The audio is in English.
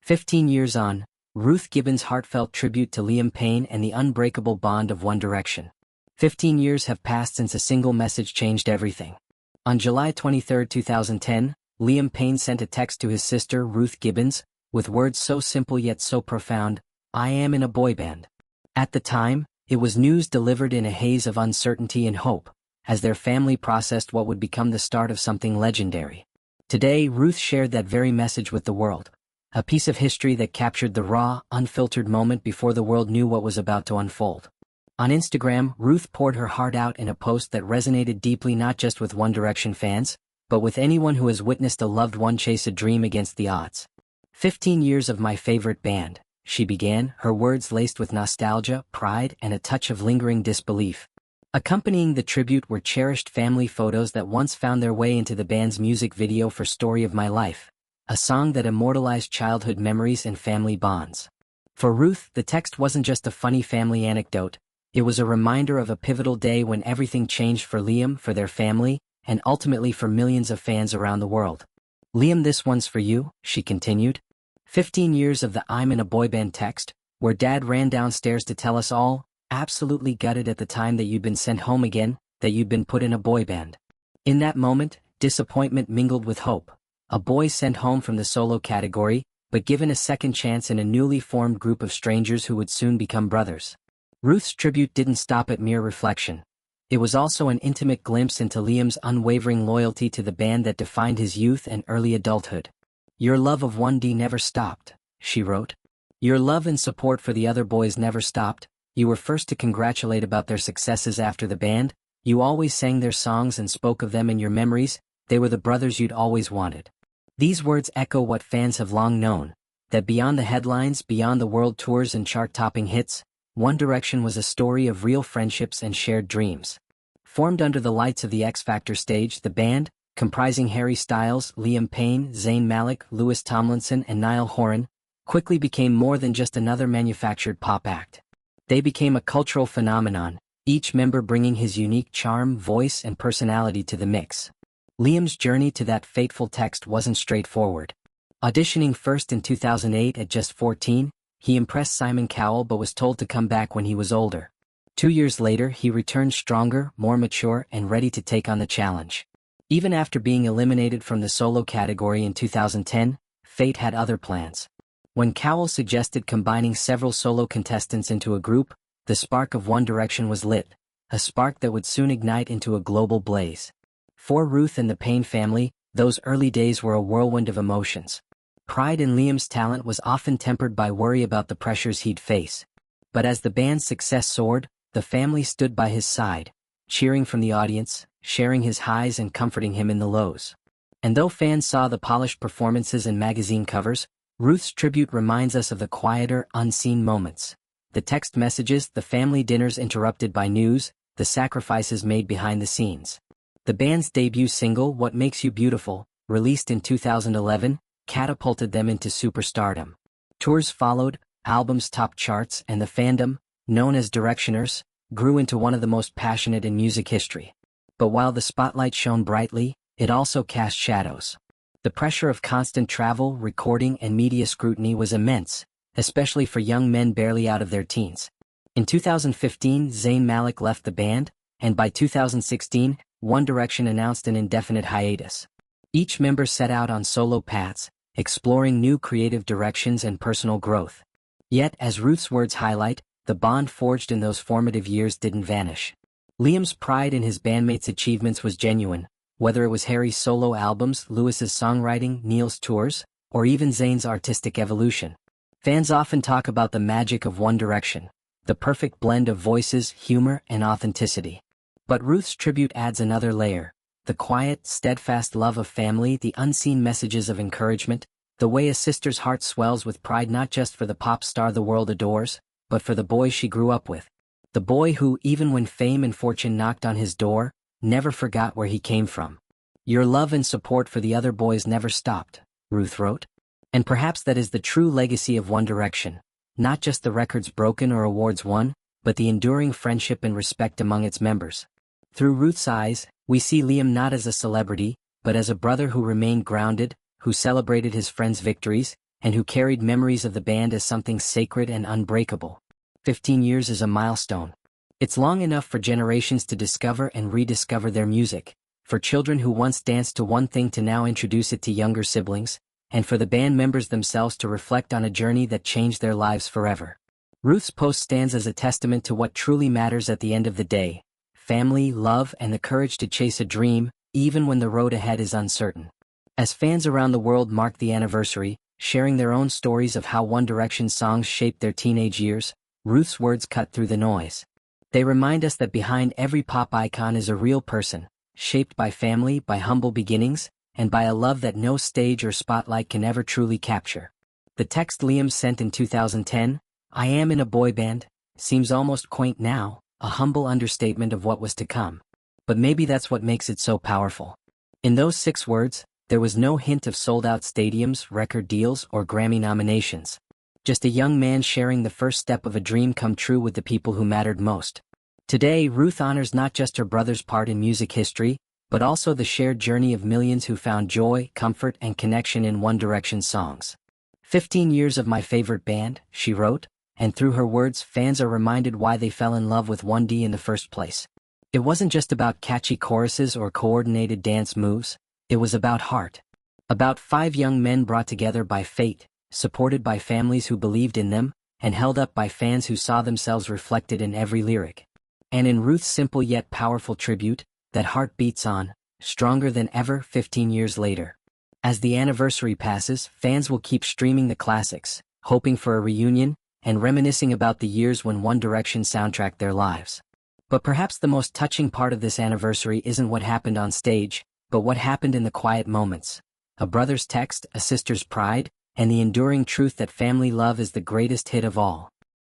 15 years on, Ruth Gibbens' heartfelt tribute to Liam Payne and the unbreakable bond of One Direction. 15 years have passed since a single message changed everything. On July 23, 2010, Liam Payne sent a text to his sister Ruth Gibbens, with words so simple yet so profound, "I am in a boy band." At the time, it was news delivered in a haze of uncertainty and hope, as their family processed what would become the start of something legendary. Today, Ruth shared that very message with the world. A piece of history that captured the raw, unfiltered moment before the world knew what was about to unfold. On Instagram, Ruth poured her heart out in a post that resonated deeply not just with One Direction fans, but with anyone who has witnessed a loved one chase a dream against the odds. 15 years of my favorite band, she began, her words laced with nostalgia, pride, and a touch of lingering disbelief. Accompanying the tribute were cherished family photos that once found their way into the band's music video for Story of My Life, a song that immortalized childhood memories and family bonds. For Ruth, the text wasn't just a funny family anecdote, it was a reminder of a pivotal day when everything changed for Liam, for their family, and ultimately for millions of fans around the world. "Liam, this one's for you," she continued. 15 years of the "I'm in a boy band" text, where Dad ran downstairs to tell us all, absolutely gutted at the time that you'd been sent home again, that you'd been put in a boy band. In that moment, disappointment mingled with hope. A boy sent home from the solo category, but given a second chance in a newly formed group of strangers who would soon become brothers. Ruth's tribute didn't stop at mere reflection. It was also an intimate glimpse into Liam's unwavering loyalty to the band that defined his youth and early adulthood. "Your love of 1D never stopped," she wrote. "Your love and support for the other boys never stopped. You were first to congratulate about their successes after the band. You always sang their songs and spoke of them in your memories. They were the brothers you'd always wanted." These words echo what fans have long known, that beyond the headlines, beyond the world tours and chart-topping hits, One Direction was a story of real friendships and shared dreams. Formed under the lights of the X Factor stage, the band, comprising Harry Styles, Liam Payne, Zayn Malik, Louis Tomlinson, and Niall Horan, quickly became more than just another manufactured pop act. They became a cultural phenomenon, each member bringing his unique charm, voice, and personality to the mix. Liam's journey to that fateful text wasn't straightforward. Auditioning first in 2008 at just 14, he impressed Simon Cowell but was told to come back when he was older. 2 years later, he returned stronger, more mature, and ready to take on the challenge. Even after being eliminated from the solo category in 2010, fate had other plans. When Cowell suggested combining several solo contestants into a group, the spark of One Direction was lit, a spark that would soon ignite into a global blaze. For Ruth and the Payne family, those early days were a whirlwind of emotions. Pride in Liam's talent was often tempered by worry about the pressures he'd face. But as the band's success soared, the family stood by his side, cheering from the audience, sharing his highs and comforting him in the lows. And though fans saw the polished performances and magazine covers, Ruth's tribute reminds us of the quieter, unseen moments. The text messages, the family dinners interrupted by news, the sacrifices made behind the scenes. The band's debut single, What Makes You Beautiful, released in 2011, catapulted them into superstardom. Tours followed, albums topped charts, and the fandom, known as Directioners, grew into one of the most passionate in music history. But while the spotlight shone brightly, it also cast shadows. The pressure of constant travel, recording, and media scrutiny was immense, especially for young men barely out of their teens. In 2015, Zayn Malik left the band, and by 2016, One Direction announced an indefinite hiatus. Each member set out on solo paths, exploring new creative directions and personal growth. Yet, as Ruth's words highlight, the bond forged in those formative years didn't vanish. Liam's pride in his bandmates' achievements was genuine, whether it was Harry's solo albums, Louis's songwriting, Neil's tours, or even Zayn's artistic evolution. Fans often talk about the magic of One Direction, the perfect blend of voices, humor, and authenticity. But Ruth's tribute adds another layer: the quiet, steadfast love of family, the unseen messages of encouragement, the way a sister's heart swells with pride not just for the pop star the world adores, but for the boy she grew up with. The boy who, even when fame and fortune knocked on his door, never forgot where he came from. "Your love and support for the other boys never stopped," Ruth wrote. And perhaps that is the true legacy of One Direction, not just the records broken or awards won, but the enduring friendship and respect among its members. Through Ruth's eyes, we see Liam not as a celebrity, but as a brother who remained grounded, who celebrated his friends' victories, and who carried memories of the band as something sacred and unbreakable. 15 years is a milestone. It's long enough for generations to discover and rediscover their music, for children who once danced to one thing to now introduce it to younger siblings, and for the band members themselves to reflect on a journey that changed their lives forever. Ruth's post stands as a testament to what truly matters at the end of the day: family, love, and the courage to chase a dream, even when the road ahead is uncertain. As fans around the world mark the anniversary, sharing their own stories of how One Direction songs shaped their teenage years, Ruth's words cut through the noise. They remind us that behind every pop icon is a real person, shaped by family, by humble beginnings, and by a love that no stage or spotlight can ever truly capture. The text Liam sent in 2010, "I am in a boy band," seems almost quaint now, a humble understatement of what was to come. But maybe that's what makes it so powerful. In those 6 words, there was no hint of sold-out stadiums, record deals, or Grammy nominations. Just a young man sharing the first step of a dream come true with the people who mattered most. Today, Ruth honors not just her brother's part in music history, but also the shared journey of millions who found joy, comfort, and connection in One Direction songs. 15 years of my favorite band, she wrote, and through her words, fans are reminded why they fell in love with 1D in the first place. It wasn't just about catchy choruses or coordinated dance moves, it was about heart. About 5 young men brought together by fate, supported by families who believed in them, and held up by fans who saw themselves reflected in every lyric. And in Ruth's simple yet powerful tribute, that heart beats on, stronger than ever 15 years later. As the anniversary passes, fans will keep streaming the classics, hoping for a reunion, and reminiscing about the years when One Direction soundtracked their lives. But perhaps the most touching part of this anniversary isn't what happened on stage, but what happened in the quiet moments. A brother's text, a sister's pride, and the enduring truth that family love is the greatest hit of all.